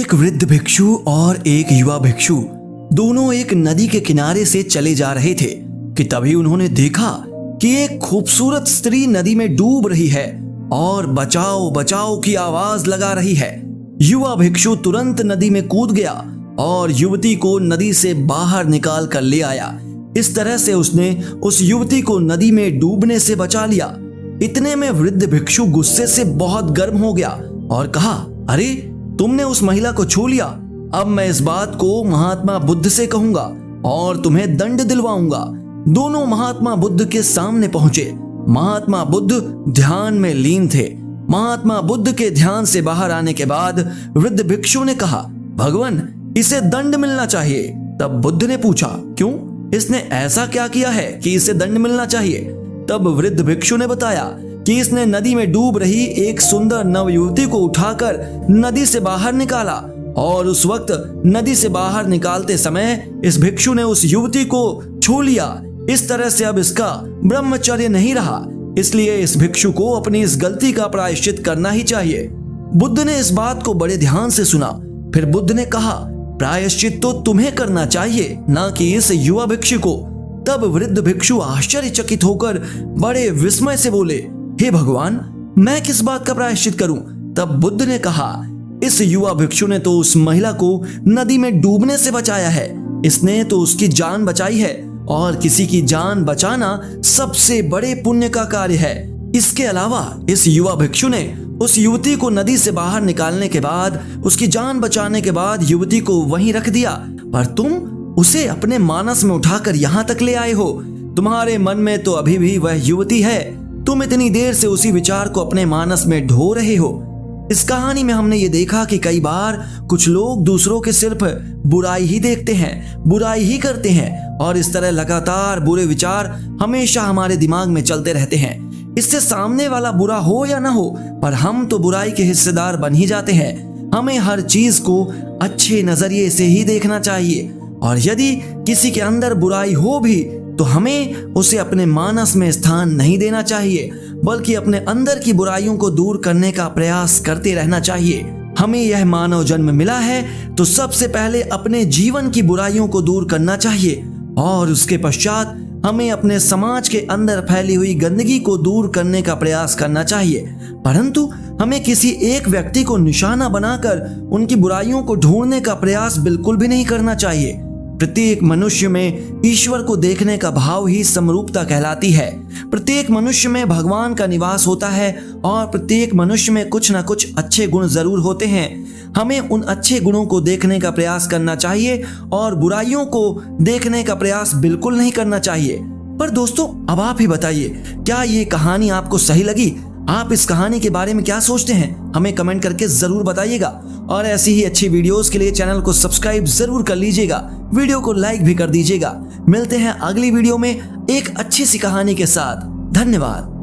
एक वृद्ध भिक्षु और एक युवा भिक्षु दोनों एक नदी के किनारे से चले जा रहे थे कि तभी उन्होंने देखा कि एक खूबसूरत स्त्री नदी में डूब रही है और बचाओ बचाओ की आवाज लगा रही है। युवा भिक्षु तुरंत नदी में कूद गया और युवती को नदी से बाहर निकाल कर ले आया। इस तरह से उसने उस युवती को नदी में डूबने से बचा लिया। इतने में वृद्ध भिक्षु गुस्से से बहुत गर्म हो गया और कहा, अरे तुमने उस महिला को छू लिया, अब मैं इस बात को महात्मा बुद्ध से कहूंगा और तुम्हें दंड दिलवाऊंगा। दोनों महात्मा बुद्ध के सामने पहुंचे। महात्मा बुद्ध ध्यान में लीन थे। महात्मा बुद्ध के ध्यान से बाहर आने के बाद वृद्ध भिक्षु ने कहा, भगवान इसे दंड मिलना चाहिए। तब बुद्ध ने पूछा, क्यों, इसने ऐसा क्या किया है कि इसे दंड मिलना चाहिए? तब वृद्ध भिक्षु ने बताया कि इसने नदी में डूब रही एक सुंदर नव युवती को उठाकर नदी से बाहर निकाला और उस वक्त नदी से बाहर निकालते समय इस भिक्षु ने उस युवती को छू लिया। इस तरह से अब इसका ब्रह्मचर्य नहीं रहा, इसलिए इस भिक्षु को अपनी इस गलती का प्रायश्चित करना ही चाहिए। बुद्ध ने इस बात को बड़े ध्यान से सुना। फिर बुद्ध ने कहा, प्रायश्चित तो तुम्हें करना चाहिए, ना कि इस युवा भिक्षु को। तब वृद्ध भिक्षु आश्चर्यचकित होकर बड़े विस्मय से बोले, हे भगवान, मैं किस बात का प्रायश्चित करूं? तब बुद्ध ने कहा, इस युवा भिक्षु ने तो उस महिला को नदी में डूबने से बचाया है। इसने तो उसकी जान बचाई है और किसी की जान बचाना सबसे बड़े पुण्य का कार्य है। इसके अलावा इस युवा भिक्षु ने उस युवती को नदी से बाहर निकालने के बाद, उसकी जान बचाने के बाद युवती को वहीं रख दिया, पर तुम उसे अपने मानस में उठाकर यहाँ तक ले आए हो। तुम्हारे मन में तो अभी भी वह युवती है। तुम इतनी देर से उसी विचार को अपने मानस में ढो रहे हो। इस कहानी में हमने ये देखा कि कई बार कुछ लोग दूसरों के सिर्फ बुराई ही देखते हैं, बुराई ही करते हैं और इस तरह लगातार बुरे विचार हमेशा हमारे दिमाग में चलते रहते हैं। इससे सामने वाला बुरा हो या ना हो, पर हम तो बुराई के हिस्सेदार बन ही जाते हैं। हमें हर चीज को अच्छे नजरिए से ही देखना चाहिए और यदि किसी के अंदर बुराई हो भी तो हमें उसे अपने मानस में स्थान नहीं देना चाहिए, बल्कि अपने अंदर की बुराइयों को दूर करने का प्रयास करते रहना चाहिए। हमें यह मानव जन्म मिला है तो सबसे पहले अपने जीवन की बुराइयों को दूर करना चाहिए और उसके पश्चात हमें अपने समाज के अंदर फैली हुई गंदगी को दूर करने का प्रयास करना चाहिए। परंतु हमें किसी एक व्यक्ति को निशाना बनाकर उनकी बुराइयों को ढूंढने का प्रयास बिल्कुल भी नहीं करना चाहिए। प्रत्येक मनुष्य में ईश्वर को देखने का भाव ही समरूपता कहलाती है। प्रत्येक मनुष्य में भगवान का निवास होता है और प्रत्येक मनुष्य में कुछ ना कुछ अच्छे गुण जरूर होते हैं। हमें उन अच्छे गुणों को देखने का प्रयास करना चाहिए और बुराइयों को देखने का प्रयास बिल्कुल नहीं करना चाहिए। पर दोस्तों, अब आप ही बताइए, क्या ये कहानी आपको सही लगी? आप इस कहानी के बारे में क्या सोचते हैं? हमें कमेंट करके जरूर बताइएगा और ऐसी ही अच्छी वीडियोस के लिए चैनल को सब्सक्राइब जरूर कर लीजिएगा, वीडियो को लाइक भी कर दीजिएगा। मिलते हैं अगली वीडियो में एक अच्छी सी कहानी के साथ। धन्यवाद।